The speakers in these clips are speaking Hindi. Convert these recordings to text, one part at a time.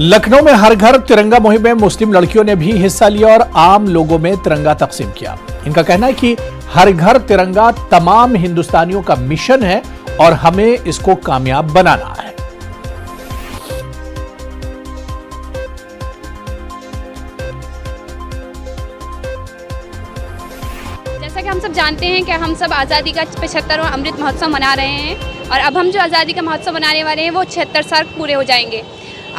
लखनऊ में हर घर तिरंगा मुहिम में मुस्लिम लड़कियों ने भी हिस्सा लिया और आम लोगों में तिरंगा तकसीम किया। इनका कहना है कि हर घर तिरंगा तमाम हिंदुस्तानियों का मिशन है और हमें इसको कामयाब बनाना है। जैसा कि हम सब जानते हैं कि हम सब आज़ादी का 75वां अमृत महोत्सव मना रहे हैं और अब हम जो आज़ादी का महोत्सव मनाने वाले हैं वो 76 साल पूरे हो जाएंगे।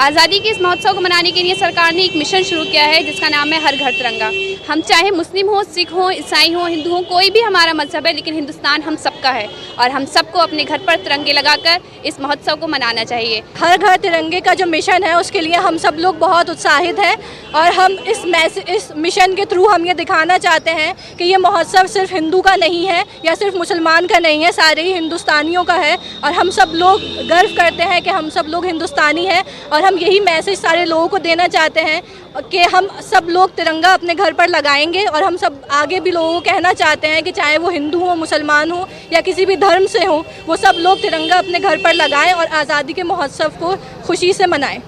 आज़ादी के इस महोत्सव को मनाने के लिए सरकार ने एक मिशन शुरू किया है जिसका नाम है हर घर तिरंगा। हम चाहे मुस्लिम हो, सिख हो, ईसाई हो, हिंदू हो, कोई भी हमारा मजहब है, लेकिन हिंदुस्तान हम सबका है और हम सबको अपने घर पर तिरंगे लगाकर इस महोत्सव को मनाना चाहिए। हर घर तिरंगे का जो मिशन है उसके लिए हम सब लोग बहुत उत्साहित हैं और हम इस मिशन के थ्रू हम ये दिखाना चाहते हैं कि ये महोत्सव सिर्फ हिंदू का नहीं है या सिर्फ मुसलमान का नहीं है, सारे ही हिंदुस्तानियों का है और हम सब लोग गर्व करते हैं कि हम सब लोग हिंदुस्तानी हैं। और हम यही मैसेज सारे लोगों को देना चाहते हैं कि हम सब लोग तिरंगा अपने घर पर लगाएंगे और हम सब आगे भी लोगों को कहना चाहते हैं कि चाहे वो हिंदू हो, मुसलमान हो या किसी भी धर्म से हो, वो सब लोग तिरंगा अपने घर पर लगाएं और आज़ादी के महोत्सव को खुशी से मनाएं।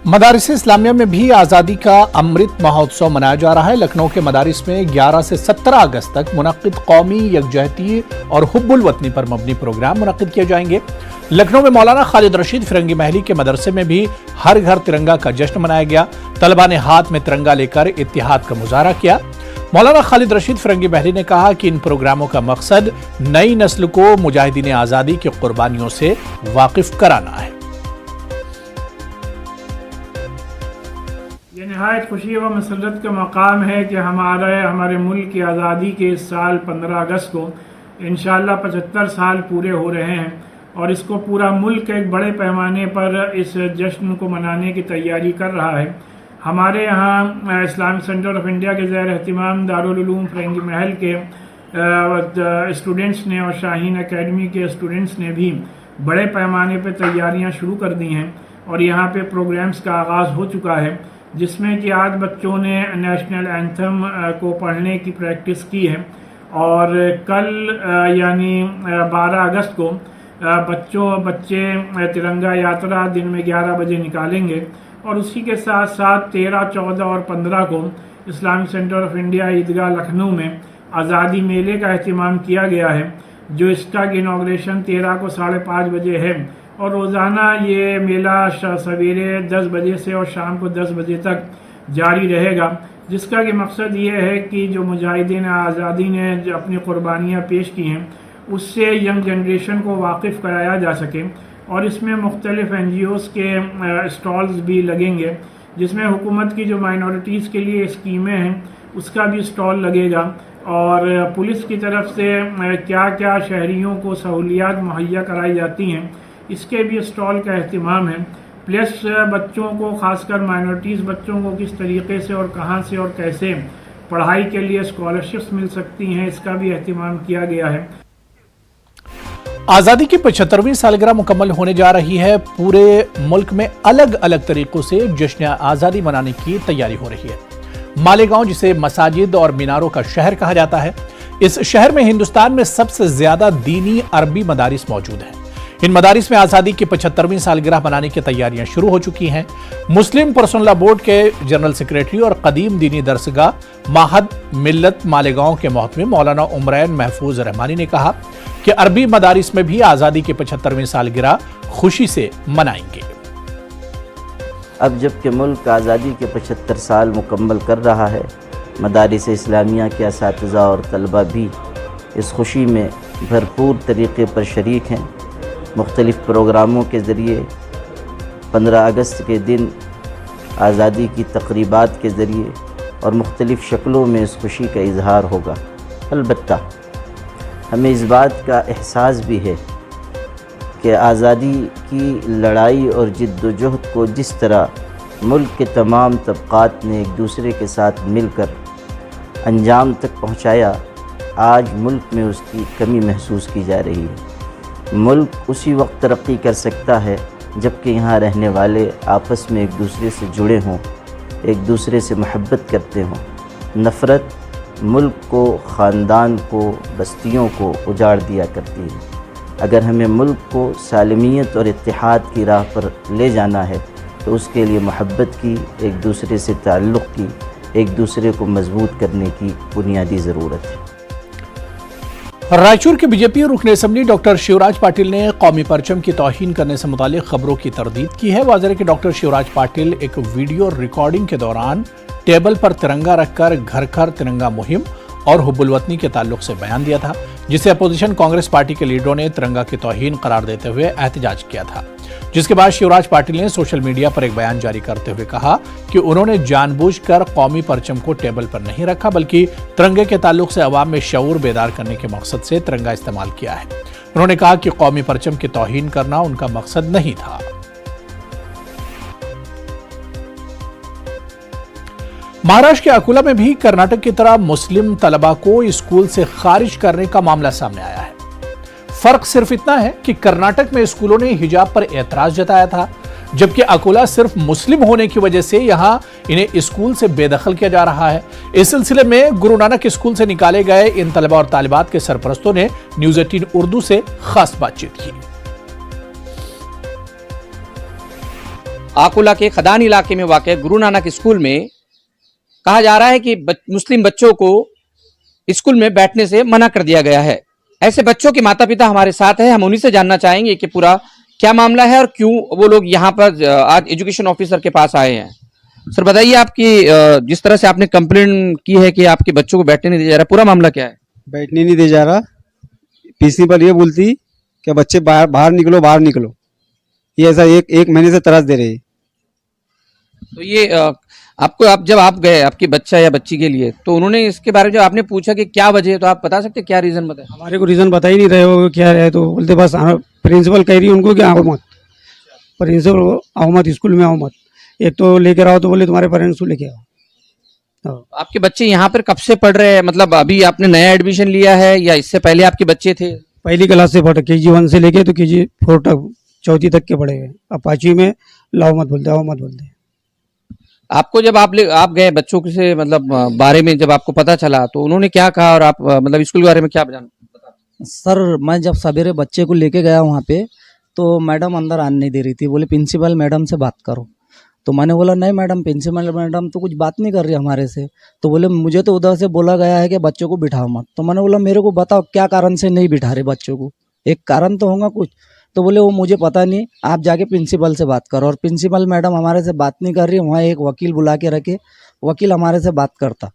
मदारिस इस्लामिया में भी आज़ादी का अमृत महोत्सव मनाया जा रहा है। लखनऊ के मदारिस में 11 से 17 अगस्त तक मुनक्किद कौमी यकजहती और हुब्बुल वतनी पर मबनी प्रोग्राम मुनक्किद किए जाएंगे। लखनऊ में मौलाना खालिद रशीद फिरंगी महली के मदरसे में भी हर घर तिरंगा का जश्न मनाया गया। तलबा ने हाथ में तिरंगा लेकर इत्तिहाद का मुजाहरा किया। मौलाना खालिद रशीद फिरंगी महली ने कहा कि इन प्रोग्रामों का मकसद नई नस्ल को मुजाहिदीन आज़ादी की कुर्बानियों से वाकिफ कराना है। ये नहायत खुशी व मसरत का मकाम है कि हमारे मुल्क की आज़ादी के इस साल 15 अगस्त को इंशाअल्लाह 75 साल पूरे हो रहे हैं और इसको पूरा मुल्क एक बड़े पैमाने पर इस जश्न को मनाने की तैयारी कर रहा है। हमारे यहाँ इस्लामिक सेंटर ऑफ इंडिया के ज़ेर एहतिमाम दारुल उलूम फिरंगी महल के स्टूडेंट्स ने और शाहीन एकेडमी के स्टूडेंट्स ने भी बड़े पैमाने पर तैयारियाँ शुरू कर दी हैं और यहाँ पे प्रोग्राम्स का आगाज़ हो चुका है, जिसमें कि आज बच्चों ने नेशनल एंथम को पढ़ने की प्रैक्टिस की है और कल यानी 12 अगस्त को बच्चे तिरंगा यात्रा दिन में 11 बजे निकालेंगे और उसी के साथ साथ 13, 14 और 15 को इस्लामिक सेंटर ऑफ इंडिया ईदगाह लखनऊ में आज़ादी मेले का एहतमाम किया गया है, जो इसका इनॉग्रेशन 13 को 5:30 बजे है और रोज़ाना ये मेला सवेरे 10 बजे से और शाम को 10 बजे तक जारी रहेगा, जिसका कि मकसद ये है कि जो मुजाहिदीन आज़ादी ने जो अपनी कुर्बानियाँ पेश की हैं उससे यंग जनरेशन को वाकिफ़ कराया जा सके। और इसमें मुख्तलिफ NGOs के स्टॉल्स भी लगेंगे, जिसमें हुकूमत की जो माइनॉरिटीज़ के लिए स्कीमें हैं उसका भी स्टॉल लगेगा और पुलिस की तरफ से क्या क्या शहरियों को सहूलियात मुहैया कराई जाती हैं इसके भी स्टॉल का अहतमाम है। प्लस बच्चों को, खासकर माइनॉरिटीज़ बच्चों को किस तरीके से और कहां से और कैसे पढ़ाई के लिए स्कॉलरशिप्स मिल सकती हैं इसका भी अहतमाम किया गया है। आज़ादी की 75वीं सालगिरह मुकम्मल होने जा रही है। पूरे मुल्क में अलग अलग तरीकों से जश्न आज़ादी मनाने की तैयारी हो रही है। मालेगांव, जिसे मसाजिद और मीनारों का शहर कहा जाता है, इस शहर में हिंदुस्तान में सबसे ज्यादा दीनी अरबी मदारिस मौजूद हैं। इन मदारिस में आज़ादी की 75वीं सालगिरह मनाने की तैयारियां शुरू हो चुकी हैं। मुस्लिम पर्सनल लॉ बोर्ड के जनरल सेक्रेटरी और कदीम दीनी दरसगाह माहद मिल्लत मालेगांव के मोहतमिम मौलाना उमरैन महफूज रहमानी ने कहा कि अरबी मदारिस में भी आज़ादी की 75वीं सालगिरह खुशी से मनाएंगे। अब जबकि मुल्क आज़ादी के 75 साल मुकम्मल कर रहा है, मदारिस इस्लामिया के असातिज़ा और तलबा भी इस खुशी में भरपूर तरीक़े पर शरीक हैं। मुख्तलिफ़ प्रोग्रामों के ज़रिए 15 अगस्त के दिन आज़ादी की तक़रीबात के ज़रिए और मुख्तलिफ़ शक्लों में इस खुशी का इजहार होगा। अलबत्ता हमें इस बात का एहसास भी है कि आज़ादी की लड़ाई और जिद्दोजहद को जिस तरह मुल्क के तमाम तबक़ात ने एक दूसरे के साथ मिलकर अंजाम तक पहुँचाया, आज मुल्क में उसकी कमी महसूस की जा रही है। मुल्क उसी वक्त तरक्की कर सकता है जबकि यहाँ रहने वाले आपस में एक दूसरे से जुड़े हों, एक दूसरे से मोहब्बत करते हों। नफ़रत मुल्क को, ख़ानदान को, बस्तियों को उजाड़ दिया करती है। अगर हमें मुल्क को सालमियत और इत्तिहाद की राह पर ले जाना है तो उसके लिए मोहब्बत की, एक दूसरे से ताल्लुक़ की, एक दूसरे को मजबूत करने की बुनियादी ज़रूरत है। रायचूर के बीजेपी रुकन असेंबली डॉक्टर शिवराज पाटिल ने कौमी परचम की तौहीन करने से मुतालिक खबरों की तरदीद की है। वाज़ेह है कि डॉक्टर शिवराज पाटिल एक वीडियो रिकॉर्डिंग के दौरान टेबल पर तिरंगा रखकर घर घर तिरंगा मुहिम और हुब्बुल वतनी के ताल्लुक से बयान दिया था, जिसे अपोजिशन कांग्रेस पार्टी के लीडरों ने तिरंगा की तौहीन करार देते हुए एहतजाज किया था। जिसके बाद शिवराज पाटिल ने सोशल मीडिया पर एक बयान जारी करते हुए कहा कि उन्होंने जानबूझकर कौमी परचम को टेबल पर नहीं रखा, बल्कि तिरंगे के ताल्लुक से अवाम में शऊर बेदार करने के मकसद से तिरंगा इस्तेमाल किया है। उन्होंने कहा कि कौमी परचम की तौहीन करना उनका मकसद नहीं था। महाराष्ट्र के अकोला में भी कर्नाटक की तरह मुस्लिम तलबा को स्कूल से खारिज करने का मामला सामने आया है। फर्क सिर्फ इतना है कि कर्नाटक में स्कूलों ने हिजाब पर एतराज जताया था, जबकि अकोला सिर्फ मुस्लिम होने की वजह से यहां इन्हें स्कूल से बेदखल किया जा रहा है। इस सिलसिले में गुरु नानक स्कूल से निकाले गए इन तलबा और तालिबात के सरपरस्तों ने न्यूज़ 18 उर्दू से खास बातचीत की। अकोला के खदान इलाके में वाक़ गुरु नानक स्कूल में कहा जा रहा है कि मुस्लिम बच्चों को स्कूल में बैठने से मना कर दिया गया है। ऐसे बच्चों के माता पिता हमारे साथ हैं, हम उन्हीं से जानना चाहेंगे कि पूरा क्या मामला है और क्यों वो लोग यहाँ पर आज एजुकेशन ऑफिसर के पास आए हैं। सर बताइए, आपकी जिस तरह से आपने कंप्लेंट की है कि आपके बच्चों को बैठने नहीं दिया जा रहा, पूरा मामला क्या है? बैठने नहीं दिया जा रहा। प्रिंसिपल ये बोलती कि बच्चे बाहर निकलो, बाहर निकलो। ये ऐसा एक महीने से त्रास दे रहे हैं। तो ये आपको जब आप गए आपके बच्चा या बच्ची के लिए, तो उन्होंने इसके बारे में जब आपने पूछा कि क्या वजह है, तो आप बता सकते क्या रीजन बताए? हमारे को रीजन बता ही नहीं रहे हो क्या है, तो बोलते बस प्रिंसिपल कह रही है उनको कि आओ मत, प्रिंसिपल आओ मत, स्कूल में आओ मत। एक तो लेकर आओ तो बोले तुम्हारे पेरेंट्स को लेके आओ। आपके बच्चे यहाँ पर कब से पढ़ रहे हैं? मतलब अभी आपने नया एडमिशन लिया है या इससे पहले आपके बच्चे थे? पहली क्लास से पढ़े, KG 1 से लेके तो KG 4 तक, 4वीं तक के पढ़े हैं। अब 5वीं में लाओ मत बोलते, आओ मत बोलते। आपको जब आप गए बच्चों से मतलब बारे में जब आपको पता चला तो उन्होंने क्या कहा और आप मतलब स्कूल के बारे में क्या बता? सर मैं जब सवेरे बच्चे को लेके गया वहाँ पे तो मैडम अंदर आने नहीं दे रही थी, बोले प्रिंसिपल मैडम से बात करो। तो मैंने बोला नहीं मैडम, प्रिंसिपल मैडम तो कुछ बात नहीं कर रही हमारे से। तो बोले मुझे तो उधर से बोला गया है कि बच्चों को बिठाओ मत। तो मैंने बोला मेरे को बताओ क्या कारण से नहीं बिठा रहे बच्चों को, एक कारण तो होगा कुछ। तो बोले वो मुझे पता नहीं, आप जाके प्रिंसिपल से बात करो। और प्रिंसिपल मैडम हमारे से बात नहीं कर रही, वहाँ एक वकील बुला के रखे, वकील हमारे से बात करता।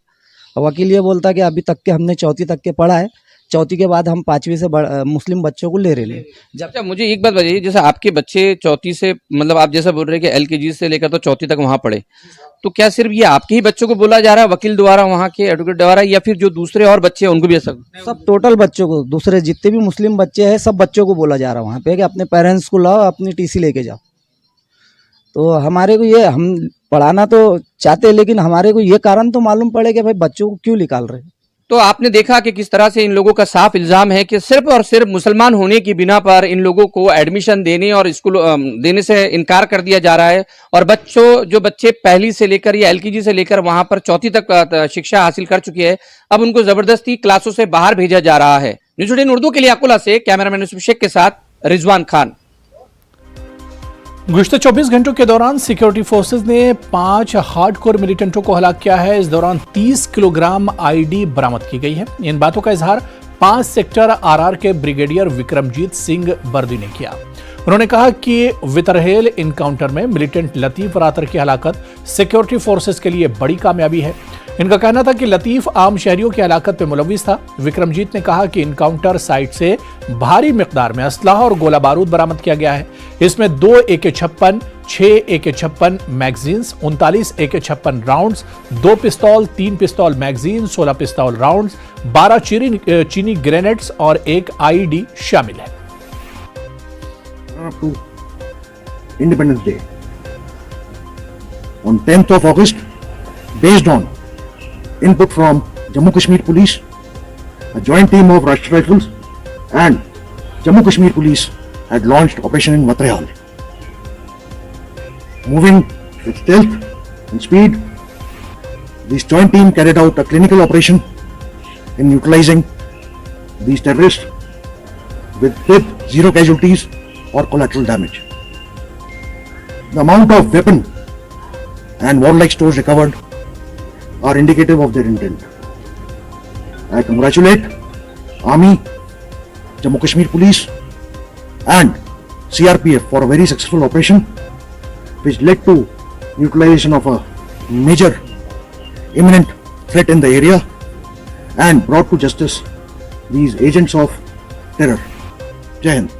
वकील ये बोलता कि अभी तक के हमने 4वीं तक के पढ़ा है, 4वीं के बाद हम 5वीं से मुस्लिम बच्चों को ले रहे हैं। अच्छा मुझे एक बात बताइए, जैसे आपके बच्चे 4वीं से मतलब आप जैसा बोल रहे हैं कि LKG से लेकर तो 4वीं तक वहाँ पढ़े, तो क्या सिर्फ ये आपके ही बच्चों को बोला जा रहा है वकील द्वारा, वहाँ के एडवोकेट द्वारा, या फिर जो दूसरे और बच्चे हैं उनको भी? सब टोटल बच्चों को, दूसरे जितने भी मुस्लिम बच्चे हैं सब बच्चों को बोला जा रहा है वहाँ पे कि अपने पेरेंट्स को लाओ, अपनी TC लेके जाओ। तो हमारे को ये, हम पढ़ाना तो चाहते हैं लेकिन हमारे को ये कारण तो मालूम पड़े कि भाई बच्चों को क्यों निकाल रहे हैं। तो आपने देखा कि किस तरह से इन लोगों का साफ इल्जाम है कि सिर्फ और सिर्फ मुसलमान होने की बिना पर इन लोगों को एडमिशन देने और स्कूल देने से इनकार कर दिया जा रहा है। और जो बच्चे पहली से लेकर या LKG से लेकर वहां पर 4वीं तक शिक्षा हासिल कर चुके हैं, अब उनको जबरदस्ती क्लासों से बाहर भेजा जा रहा है। न्यूज़ 18 उर्दू के लिए अकोला से कैमरामैन यूसुफ शेख के साथ रिजवान खान। गुज़िश्ता 24 घंटों के दौरान सिक्योरिटी फोर्सेज ने 5 हार्डकोर मिलिटेंटों को हलाक किया है। इस दौरान 30 किलोग्राम IED बरामद की गई है। इन बातों का इजहार 5 सेक्टर RR के ब्रिगेडियर विक्रमजीत सिंह बर्दी ने किया। उन्होंने कहा कि वितरहेल इनकाउंटर में मिलिटेंट लतीफ रातर की हलाकत सिक्योरिटी फोर्सेज के लिए बड़ी कामयाबी है। इनका कहना था कि लतीफ आम शहरियों की हलाकत पर मुलविस था। विक्रमजीत ने कहा कि इनकाउंटर साइट से भारी मिकदार में असलाह और गोला बारूद बरामद किया गया है। इसमें 2 AK-56, 6 AK-56 magazines, 39 AK-56 rounds, 2 पिस्तौल, 3 पिस्तौल मैगजीन, 16 पिस्तौल राउंड्स, 12 चीनी ग्रेनेड्स और 1 IED शामिल है। Independence Day on 10th of August, based on input from Jammu Kashmir Police, a joint team of Rashtriya Rifles and Jammu Kashmir Police had launched operation in Matrehal. Moving with stealth and speed, this joint team carried out a clinical operation in neutralizing these terrorists with zero casualties or collateral damage. The amount of weapon and warlike stores recovered are indicative of their intent. I congratulate Army, Jammu Kashmir Police and CRPF for a very successful operation which led to neutralization of a major imminent threat in the area and brought to justice these agents of terror. Jai Hind.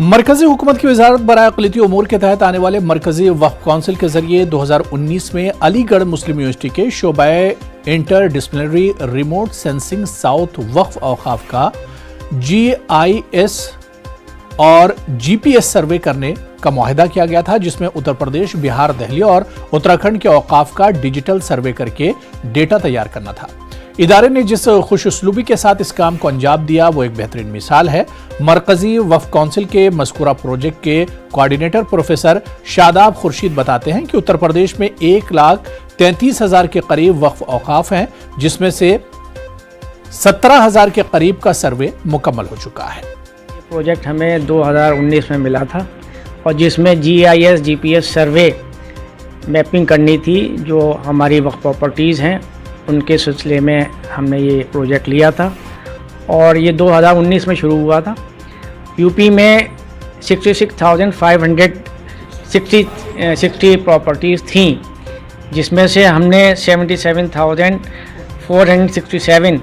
मरकजी हुकूमत की वजारत बराए अक़लियती उमूर के तहत आने वाले मरकजी वक्फ काउंसिल के जरिए 2019 में अलीगढ़ मुस्लिम यूनिवर्सिटी के शोबाए इंटर डिसिप्लिनरी रिमोट सेंसिंग साउथ वक्फ औकाफ का GIS और GPS सर्वे करने का मुआहिदा किया गया था, जिसमें उत्तर प्रदेश, बिहार, दिल्ली और उत्तराखंड के औकाफ का डिजिटल सर्वे करके डेटा तैयार करना था। इदारे ने जिस खुशउस्लूबी के साथ इस काम को अंजाम दिया वो एक बेहतरीन मिसाल है। मरकजी वक्फ काउंसिल के मज़कूरा प्रोजेक्ट के कोऑर्डिनेटर प्रोफेसर शादाब खुर्शीद बताते हैं कि उत्तर प्रदेश में 1,33,000 के करीब वक्फ औकाफ हैं, जिसमें से 17,000 के करीब का सर्वे मुकम्मल हो चुका है। प्रोजेक्ट हमें 2019 में मिला था और जिसमें GIS GPS सर्वे मैपिंग करनी थी जो हमारी वक्फ प्रॉपर्टीज़ हैं, उनके सिलसिले में हमने ये प्रोजेक्ट लिया था और ये 2019 में शुरू हुआ था। यूपी में 66,560 प्रॉपर्टीज़ थीं, जिसमें से हमने 77,467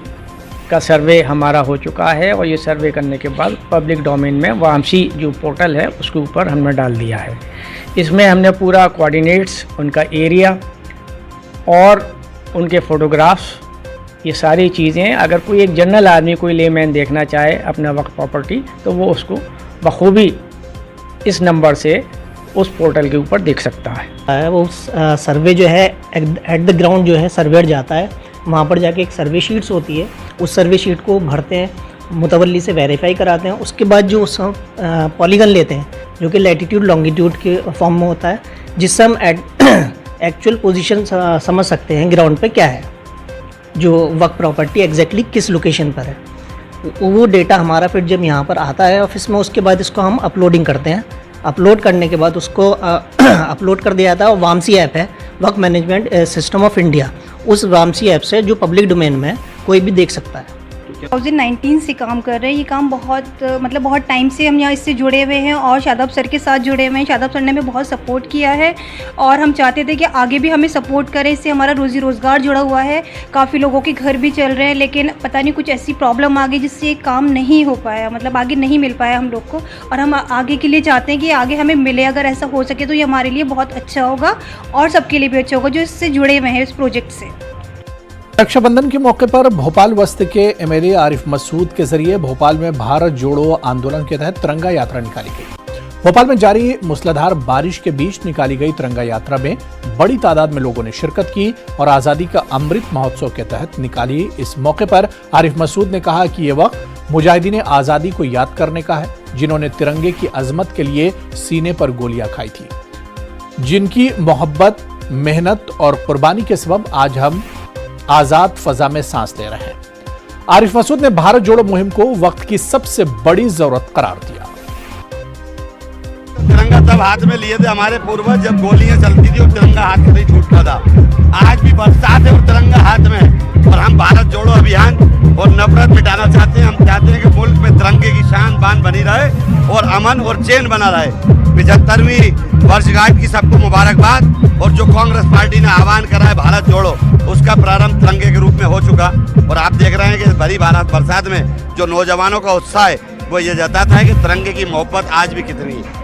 का सर्वे हमारा हो चुका है और ये सर्वे करने के बाद पब्लिक डोमेन में वामसी जो पोर्टल है उसके ऊपर हमने डाल दिया है। इसमें हमने पूरा कोऑर्डिनेट्स, उनका एरिया और उनके फ़ोटोग्राफ्स, ये सारी चीज़ें अगर कोई एक जनरल आदमी, कोई लेमैन देखना चाहे अपना वक्फ प्रॉपर्टी तो वो उसको बखूबी इस नंबर से उस पोर्टल के ऊपर देख सकता है। वो सर्वे जो है एट द ग्राउंड जो है सर्वेयर जाता है, वहाँ पर जाके एक सर्वे शीट्स होती है, उस सर्वे शीट को भरते हैं, मुतवल्ली से वेरीफाई कराते हैं। उसके बाद जो उस पॉलीगन लेते हैं जो कि लैटिट्यूड लॉन्गिट्यूड के फॉर्म में होता है, जिससे हम एक्चुअल पोजीशन समझ सकते हैं ग्राउंड पे क्या है, जो वक्त प्रॉपर्टी एग्जैक्टली किस लोकेशन पर है। वो डेटा हमारा फिर जब यहाँ पर आता है ऑफिस में, उसके बाद इसको हम अपलोडिंग करते हैं। अपलोड करने के बाद उसको अपलोड कर दिया जाता है। वामसी ऐप है, वक्त मैनेजमेंट सिस्टम ऑफ इंडिया, उस वामसी ऐप से जो पब्लिक डोमेन में कोई भी देख सकता है। 2019 से काम कर रहे हैं। ये काम बहुत टाइम से हम यहाँ इससे जुड़े हुए हैं और शादाब सर के साथ जुड़े हुए हैं। शादाब सर ने हमें बहुत सपोर्ट किया है और हम चाहते थे कि आगे भी हमें सपोर्ट करें। इससे हमारा रोज़ी रोज़गार जुड़ा हुआ है, काफ़ी लोगों के घर भी चल रहे हैं, लेकिन पता नहीं कुछ ऐसी प्रॉब्लम आ गई जिससे काम नहीं हो पाया, मतलब आगे नहीं मिल पाया हम लोग को। और हम आगे के लिए चाहते हैं कि आगे हमें मिले। अगर ऐसा हो सके तो ये हमारे लिए बहुत अच्छा होगा और सबके लिए भी अच्छा होगा जो इससे जुड़े हुए हैं इस प्रोजेक्ट से। रक्षाबंधन के मौके पर भोपाल वस्त के MLA आरिफ मसूद के जरिए भोपाल में भारत जोड़ो आंदोलन के तहत तिरंगा यात्रा निकाली गई। भोपाल में जारी मूसलाधार बारिश के बीच निकाली गई तिरंगा यात्रा में बड़ी तादाद में लोगों ने शिरकत की और आजादी का अमृत महोत्सव के तहत निकाली। इस मौके पर आरिफ मसूद ने कहा कि यह वक्त मुजाहिदीन आजादी को याद करने का है, जिन्होंने तिरंगे की अजमत के लिए सीने पर गोलियां खाई थी, जिनकी मोहब्बत, मेहनत और कुर्बानी के सबब आज हम आजाद फजा में सांस ले रहे हैं। आरिफ मसूद ने भारत जोड़ो मुहिम को वक्त की सबसे बड़ी जरूरत करार दिया। तिरंगा तब हाथ में लिए थे हमारे पूर्वज जब गोलियां चलती थी और तिरंगा हाथ में नहीं छूटता था। आज भी बरसात है और तिरंगा हाथ में है और हम भारत जोड़ो अभियान और नफरत मिटाना चाहते हैं। हम चाहते हैं कि मुल्क में तिरंगे की शान बान बनी रहे और अमन और चैन बना रहे। 75वीं वर्षगांठ की सबको मुबारकबाद। और जो कांग्रेस पार्टी ने आह्वान करा है भारत जोड़ो, उसका प्रारंभ तिरंगे के रूप में हो चुका और आप देख रहे हैं कि भरी बरसात में जो नौजवानों का उत्साह है वो ये जताता है कि तिरंगे की मोहब्बत आज भी कितनी है।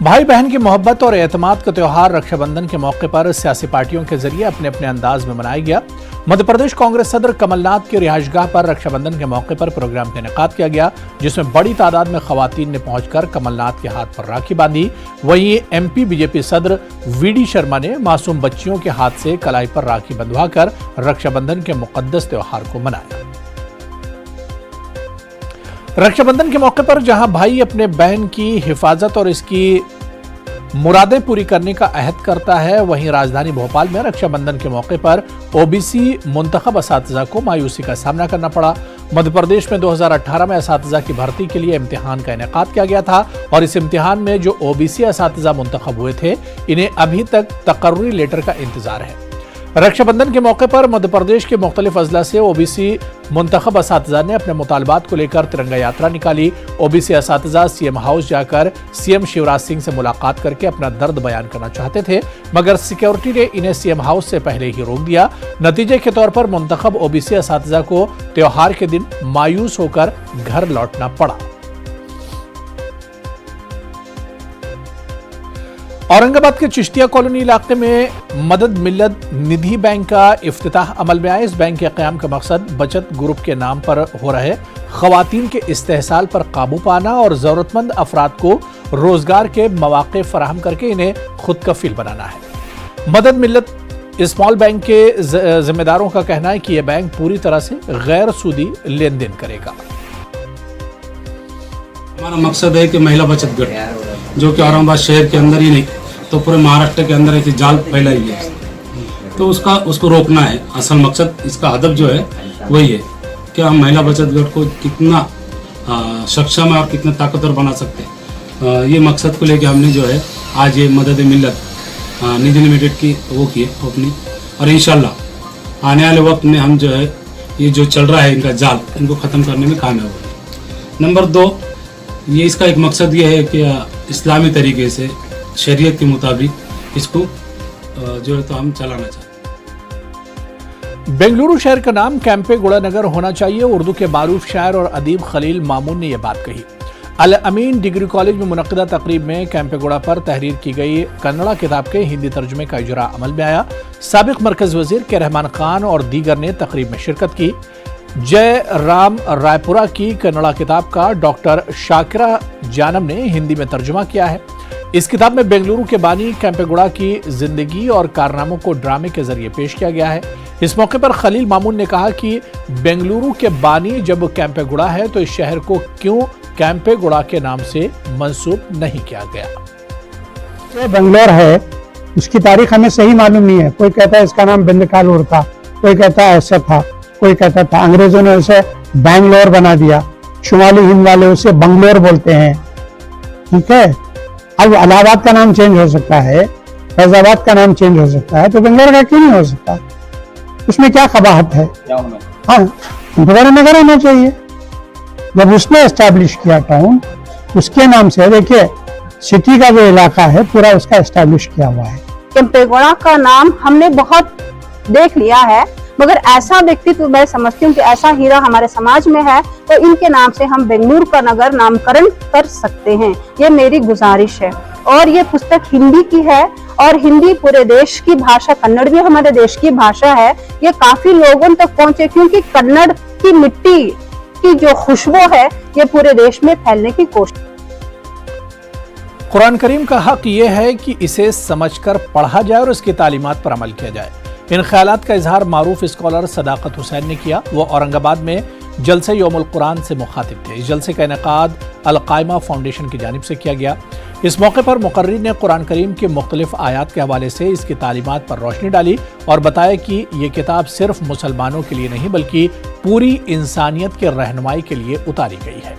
भाई बहन की मोहब्बत और एतमाद का त्योहार रक्षाबंधन के मौके पर सियासी पार्टियों के जरिए अपने अपने अंदाज में मनाया गया। मध्य प्रदेश कांग्रेस सदर कमलनाथ के रिहायशगाह पर रक्षाबंधन के मौके पर प्रोग्राम का इनेकाद किया गया, जिसमें बड़ी तादाद में खवातीन ने पहुंचकर कमलनाथ के हाथ पर राखी बांधी। वहीं MP बीजेपी सदर VD शर्मा ने मासूम बच्चियों के हाथ से कलाई पर राखी बंधवाकर रक्षाबंधन के मुकद्दस त्योहार को मनाया। रक्षाबंधन के मौके पर जहां भाई अपने बहन की हिफाजत और इसकी मुरादें पूरी करने का अहद करता है, वहीं राजधानी भोपाल में रक्षाबंधन के मौके पर OBC मुंतखब असातिज़ा को मायूसी का सामना करना पड़ा। मध्य प्रदेश में 2018 में असातिज़ा की भर्ती के लिए इम्तिहान का इनेकाद किया गया था और इस इम्तिहान में जो ओबीसी असातिज़ा मुंतखब हुए थे, इन्हें अभी तक तकर्री लेटर का इंतजार है। रक्षाबंधन के मौके पर मध्य प्रदेश के मुख्तलिफ अजला से ओबीसी मुंतखब असातिज़ा ने अपने मुतालबात को लेकर तिरंगा यात्रा निकाली। ओबीसी असातिज़ा सीएम हाउस जाकर सीएम शिवराज सिंह से मुलाकात करके अपना दर्द बयान करना चाहते थे, मगर सिक्योरिटी ने इन्हें सीएम हाउस से पहले ही रोक दिया। नतीजे के तौर पर मुंतखब ओबीसी असातिज़ा को त्योहार के दिन मायूस होकर घर लौटना पड़ा। औरंगाबाद के चिश्तिया कॉलोनी इलाके में मदद मिल्लत निधि बैंक का इफ्तिताह अमल में आया। इस बैंक के क़याम का मकसद बचत ग्रुप के नाम पर हो रहे ख़वातीन के इस्तेहसाल पर काबू पाना और ज़रूरतमंद अफराद को रोजगार के मौक़े फराहम करके इन्हें खुद कफील बनाना है। मदद मिल्लत स्मॉल बैंक के जिम्मेदारों का कहना है कि यह बैंक पूरी तरह से गैर सूदी लेन देन करेगा। हमारा मकसद है कि महिला बचत गट जो कि औरंगाबाद शहर के अंदर ही नहीं तो पूरे महाराष्ट्र के अंदर एक जाल फैलाई है, तो उसको रोकना है। असल मकसद इसका हदफ जो है वही है कि हम महिला बचत गट को कितना सक्षम और कितना ताकतवर बना सकते हैं। ये मकसद को लेकर हमने जो है आज ये मदद मिल्लत निधि लिमिटेड की वो की ओपनिंग, और इंशाल्लाह आने वाले वक्त में हम जो है ये जो चल रहा है इनका जाल, इनको ख़त्म करने में कामयाब होंगे। नंबर 2, ये इसका एक मकसद ये है कि इस्लामी तरीके से शरीयत के मुताबिक इसको जो है तो हम चलाना चाहते हैं। बेंगलुरु शहर का नाम कैंपे गुड़ा नगर होना चाहिए। उर्दू के मारूफ शायर और अदीब खलील मामून ने यह बात कही। अल अमीन डिग्री कॉलेज में मुनक्किदा तकरीब में कैंपे गुड़ा पर तहरीर की गई कन्नड़ा किताब के हिंदी तर्जुमे का इजरा अमल में आया। साबिक मरकज वजीर के रहमान खान और दीगर ने तकरीब में शिरकत की। जय राम रायपुरा की कन्नड़ा किताब का डॉक्टर शाकिरा जानम ने हिंदी में तर्जुमा किया है। इस किताब में बेंगलुरु के बानी कैंपेगुड़ा की जिंदगी और कारनामों को ड्रामे के जरिए पेश किया गया है। इस मौके पर खलील मामून ने कहा कि बेंगलुरु के बानी जब कैंपेगुड़ा है तो इस शहर को क्यों कैंपेगुड़ा के नाम से मंसूब नहीं किया गया। ये बेंगलोर है, उसकी तारीख हमें सही मालूम नहीं है। कोई कहता है इसका नाम बिंदकालूर था, कोई कहता है ऐसा था, कोई कहता था। अंग्रेजों ने उसे बैंगलोर बना दिया, शुमाली हिंद वाले उसे बंगलोर बोलते हैं। ठीक है, अब इलाहाबाद का नाम चेंज हो सकता है, फैजाबाद का नाम चेंज हो सकता है, तो बेंगलोर का क्यों नहीं हो सकता? उसमें क्या कबाहत है? हाँ, दोबारा नगर होना चाहिए। जब उसने एस्टैब्लिश किया टाउन, उसके नाम से, देखिए सिटी का जो इलाका है पूरा उसका एस्टैब्लिश किया हुआ है। कैंपेगुड़ा का नाम हमने बहुत देख लिया है, मगर ऐसा व्यक्तित्व मैं समझती हूँ कि ऐसा हीरा हमारे समाज में है, तो इनके नाम से हम बेंगलुरु का नगर नामकरण कर सकते हैं। ये मेरी गुजारिश है। और ये पुस्तक हिंदी की है और हिंदी पूरे देश की भाषा, कन्नड़ भी हमारे देश की भाषा है। ये काफी लोगों तक पहुंचे क्योंकि कन्नड़ की मिट्टी की जो खुशबू है ये पूरे देश में फैलने की कोशिश। कुरान करीम का हक ये है कि इसे समझकर पढ़ा जाए और इसकी तालीमात पर अमल किया जाए। इन ख्यालात का इजहार मारूफ स्कॉलर सदाकत हुसैन ने किया। वो औरंगाबाद में जलसे यौमुल कुरान से मुखातिब थे। इस जलसे का इनेकाद अल कायमा फाउंडेशन की जानिब से किया गया। इस मौके पर मुकर्रिर ने कुरान करीम के मुख्तलिफ आयात के हवाले से इसकी तालीमात पर रोशनी डाली और बताया कि ये किताब सिर्फ मुसलमानों के लिए नहीं बल्कि पूरी इंसानियत के रहनुमाई के लिए उतारी गई है।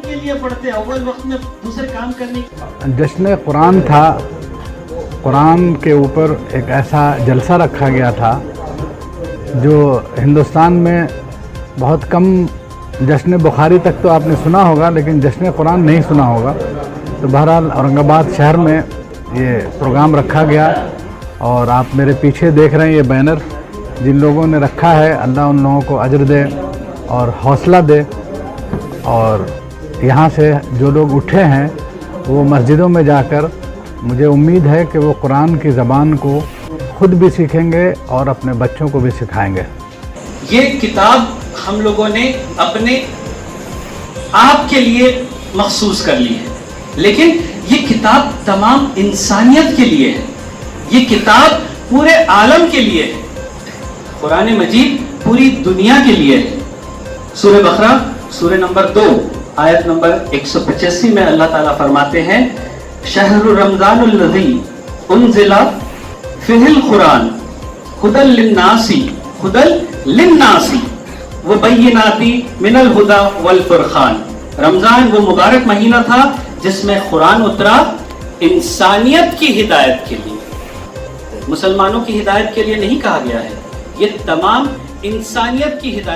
के लिए पढ़ते अव्वल वक्त में दूसरे काम करने। जश्न कुरान था, कुरान के ऊपर एक ऐसा जलसा रखा गया था जो हिंदुस्तान में बहुत कम, जश्न बुखारी तक तो आपने सुना होगा लेकिन जश्न कुरान नहीं सुना होगा। तो बहरहाल औरंगाबाद शहर में ये प्रोग्राम रखा गया और आप मेरे पीछे देख रहे हैं ये बैनर, जिन लोगों ने रखा है अल्लाह उन लोगों को अजर दे और हौसला दे। और यहाँ से जो लोग उठे हैं वो मस्जिदों में जाकर, मुझे उम्मीद है कि वो कुरान की ज़बान को खुद भी सीखेंगे और अपने बच्चों को भी सिखाएंगे। ये किताब हम लोगों ने अपने आप के लिए मखसूस कर ली है, लेकिन ये किताब तमाम इंसानियत के लिए है। ये किताब पूरे आलम के लिए है। कुरान मजीद पूरी दुनिया के लिए है। सूरह बकरा सूरह नंबर 2 आयत नंबर 185 में अल्लाह ताला फरमाते हैं, शहरु रमज़ानुल्लज़ी उन्ज़िला फ़ीहिल कुरान हुदल लिन्नासी हुदल लिन्नासी व बय्यिनाती मिनल हुदा वल फुरखान। रमजान वो मुबारक महीना था जिसमें कुरान उतरा इंसानियत की हिदायत के लिए, मुसलमानों की हिदायत के लिए नहीं कहा गया है, ये तमाम इंसानियत की हिदायत